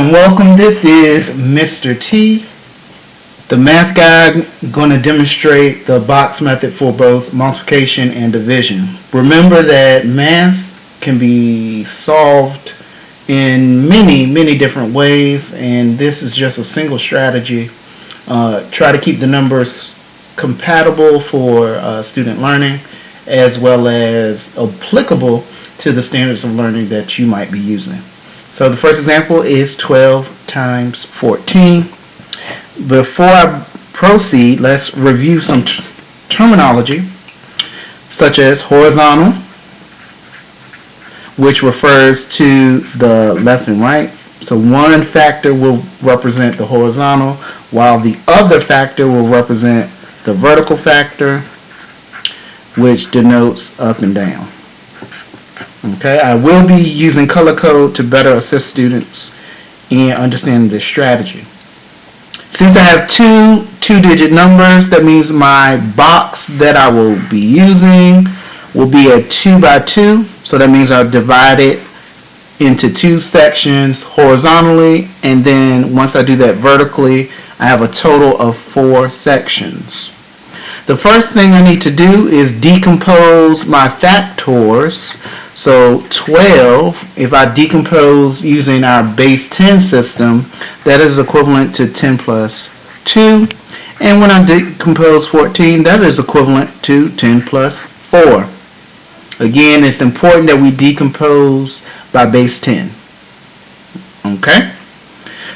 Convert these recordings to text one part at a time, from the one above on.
and welcome. This is Mr. T, the math guy, going to demonstrate the box method for both multiplication and division. Remember that math can be solved in many different ways, and this is just a single strategy. Try to keep the numbers compatible for student learning, as well as applicable to the standards of learning that you might be using. So the first example is 12 times 14. Before I proceed, let's review some terminology, such as horizontal, which refers to the left and right. So one factor will represent the horizontal, while the other factor will represent the vertical factor, which denotes up and down. Okay, I will be using color code to better assist students in understanding this strategy. Since I have two-digit numbers, that means my box that I will be using will be a 2 by 2. So that means I'll divide it into two sections horizontally, and then once I do that vertically, I have a total of 4 sections. The first thing I need to do is decompose my factors. So 12, if I decompose using our base 10 system, that is equivalent to 10 plus 2. And when I decompose 14, that is equivalent to 10 plus 4. Again, it's important that we decompose by base 10. Okay?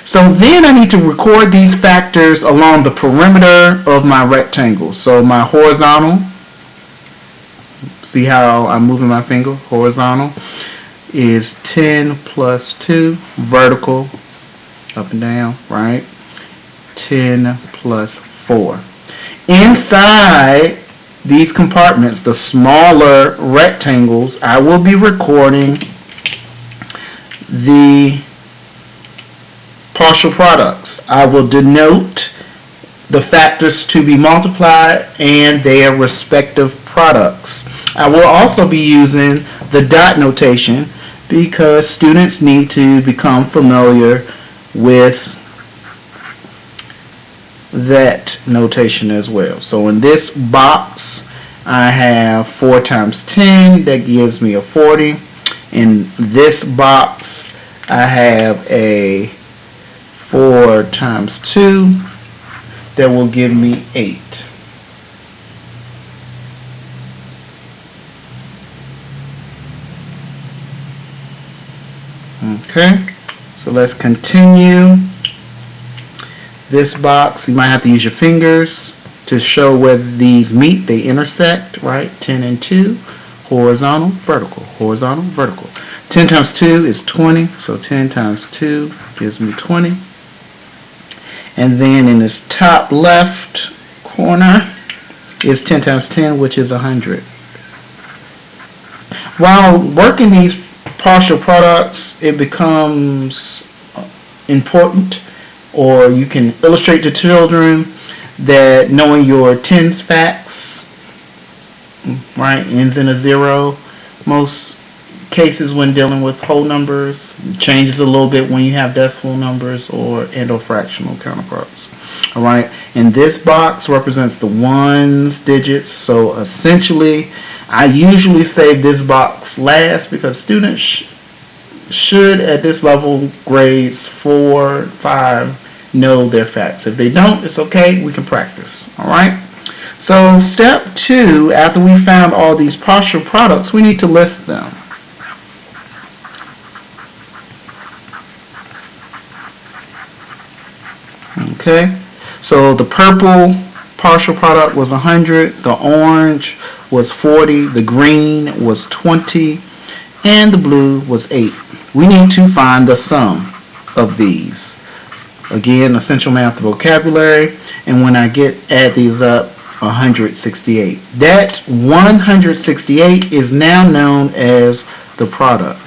So then I need to record these factors along the perimeter of my rectangle. So my horizontal, see how I'm moving my finger? Horizontal is 10 plus 2. Vertical, up and down, right? 10 plus 4. Inside these compartments, the smaller rectangles, I will be recording the partial products. I will denote the factors to be multiplied and their respective products. I will also be using the dot notation because students need to become familiar with that notation as well. So in this box, I have 4 times 10, that gives me a 40. In this box, I have a 4 times 2, that will give me 8. Okay, so let's continue. This box, you might have to use your fingers to show whether these meet, they intersect, right? 10 and 2, horizontal, vertical, horizontal, vertical. 10 times 2 is 20, so 10 times 2 gives me 20. And then in this top left corner is 10 times 10, which is 100. While working these partial products, it becomes important, or you can illustrate to children that knowing your tens facts, right, ends in a 0. Most cases when dealing with whole numbers, changes a little bit when you have decimal numbers or fractional counterparts. All right, and this box represents the ones digits. So essentially, I usually save this box last because students should at this level, grades 4, 5, know their facts. If they don't, it's okay, we can practice. All right, so step 2, after we found all these partial products, we need to list them. Okay, so the purple partial product was 100, the orange was 40, the green was 20, and the blue was 8. We need to find the sum of these. Again, essential math vocabulary, and when I add these up, 168. That 168 is now known as the product.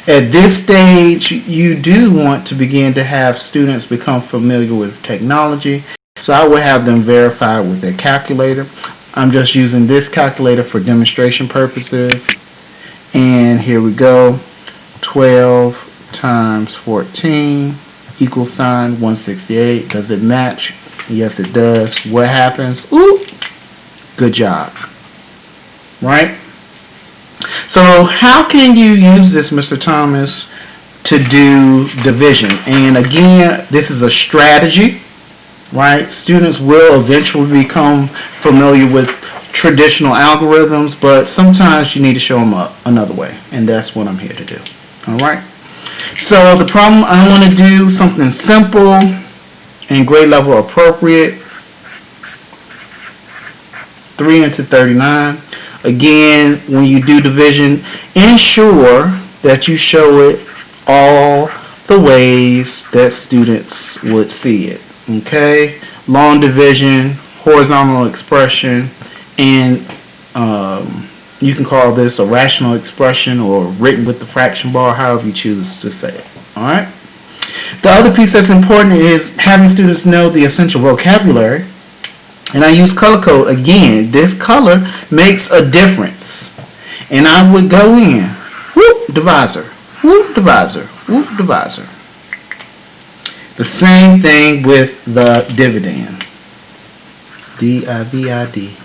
At this stage, you do want to begin to have students become familiar with technology. So I will have them verify with their calculator. I'm just using this calculator for demonstration purposes. And here we go. 12 times 14 equals sign 168. Does it match? Yes, it does. What happens? Ooh, good job. Right? So how can you use this, Mr. Thomas, to do division? And again, this is a strategy, right? Students will eventually become familiar with traditional algorithms, but sometimes you need to show them another way, and that's what I'm here to do. All right? So the problem, I want to do something simple and grade level appropriate. 3 into 39. Again, when you do division, ensure that you show it all the ways that students would see it. Okay? Long division, horizontal expression, and you can call this a rational expression or written with the fraction bar, however you choose to say it. Alright? The other piece that's important is having students know the essential vocabulary. And I use color code. Again, this color makes a difference. And I would go in, whoop, divisor, whoop, divisor, whoop, divisor. The same thing with the dividend. D-I-V-I-D.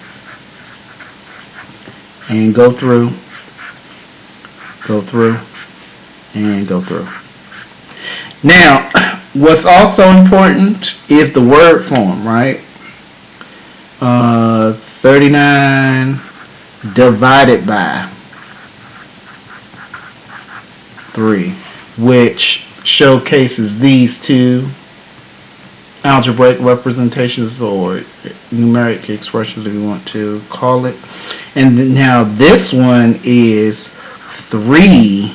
And go through, and go through. Now, what's also important is the word form, right? 39 divided by 3, which showcases these two algebraic representations or numeric expressions, if you want to call it. And now this one is 3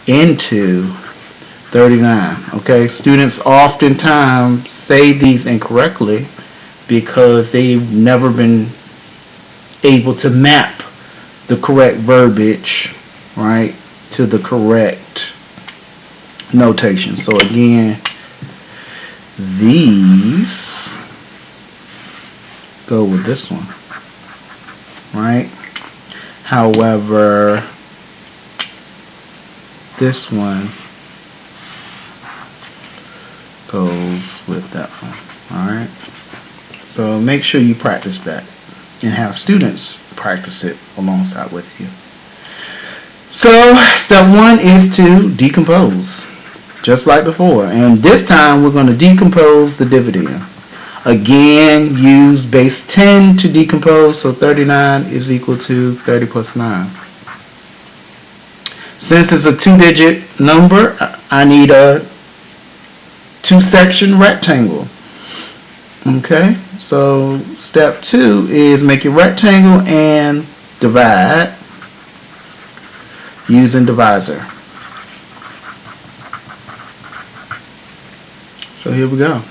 into 39. Okay, students oftentimes say these incorrectly because they've never been able to map the correct verbiage, right, to the correct notation. So again, these go with this one, right? However, this one goes with that one, all right? So make sure you practice that and have students practice it alongside with you. So step 1 is to decompose, just like before. And this time we're going to decompose the dividend. Again, use base 10 to decompose, so 39 is equal to 30 plus 9. Since it's a 2-digit number, I need a 2-section rectangle. Okay, so step 2 is make your rectangle and divide using divisor. So here we go.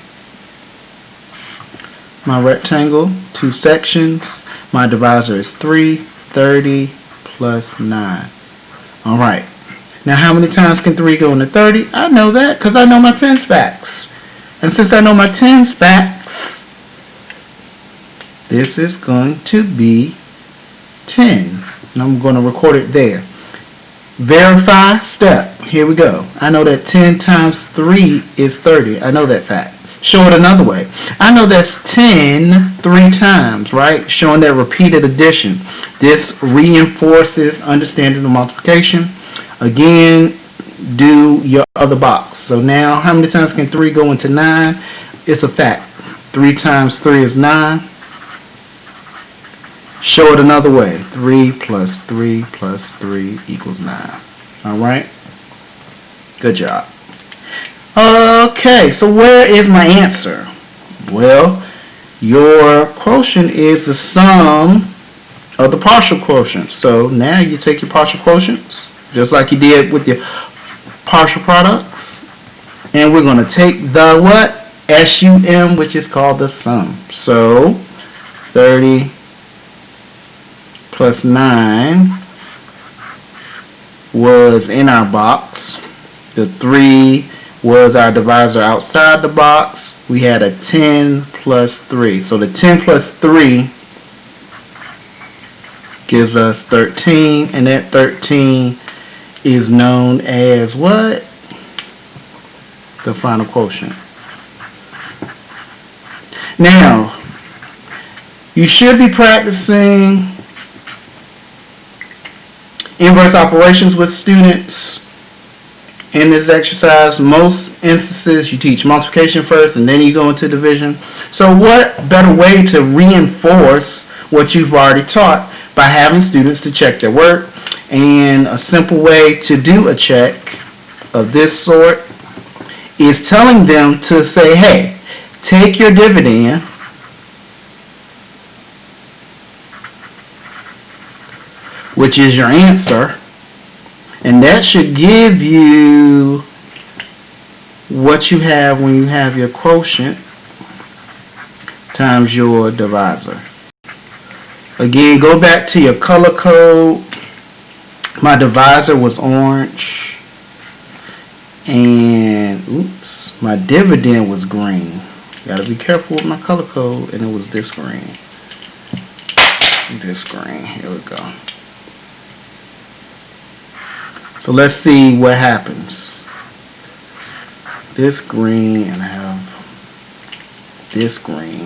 My rectangle, 2 sections. My divisor is 3, 30 plus 9. Alright. Now how many times can 3 go into 30? I know that because I know my tens facts. And since I know my tens facts, this is going to be 10. And I'm going to record it there. Verify step. Here we go. I know that 10 times 3 is 30. I know that fact. Show it another way. I know that's 10 3 times, right? Showing that repeated addition. This reinforces understanding the multiplication. Again, do your other box. So now, how many times can 3 go into 9? It's a fact. 3 times 3 is 9. Show it another way. 3 plus 3 plus 3 equals 9. Alright? Good job. Okay, so where is my answer? Well, your quotient is the sum of the partial quotients. So now you take your partial quotients, just like you did with your partial products. And we're going to take the what? SUM, which is called the sum. So 30 plus 9 was in our box. The 3 was our divisor outside the box. We had a 10 plus 3. So the 10 plus 3 gives us 13, and that 13 is known as what? the final quotient. Now, you should be practicing inverse operations with students in this exercise. Most instances you teach multiplication first and then you go into division. So what better way to reinforce what you've already taught by having students to check their work? And a simple way to do a check of this sort is telling them to say, hey, take your dividend which is your answer, and that should give you what you have when you have your quotient times your divisor. Again, go back to your color code. My divisor was orange, and oops, my dividend was green. Got to be careful with my color code, and it was this green. This green. Here we go. So let's see what happens. This green, and I have this green.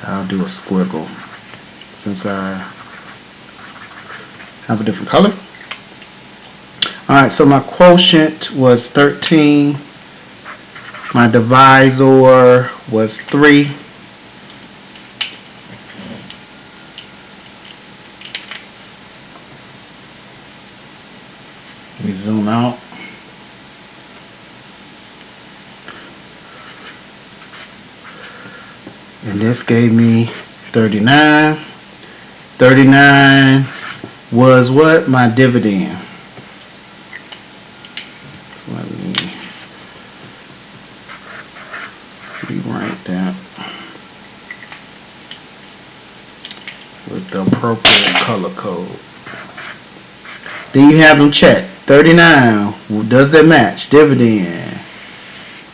I'll do a squiggle since I have a different color. Alright, so my quotient was 13. My divisor was 3. Let me zoom out. And this gave me 39. 39 was what? My dividend. So let me rewrite that with the appropriate color code. Then you have them check. 39, does that match? Dividend.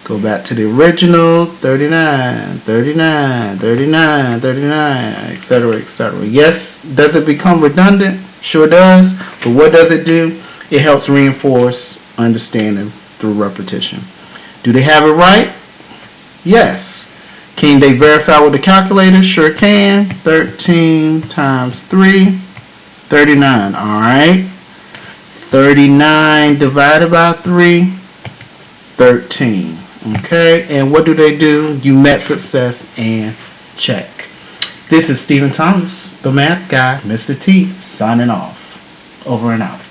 Go back to the original. 39, 39, 39, 39, etc., etc. Yes, does it become redundant? Sure does. But what does it do? It helps reinforce understanding through repetition. Do they have it right? Yes. Can they verify with the calculator? Sure can. 13 times 3, 39. All right. 39 divided by 3, 13. Okay, and what do? You met success and check. This is Stephen Thomas, the Math Guy, Mr. T, signing off. Over and out.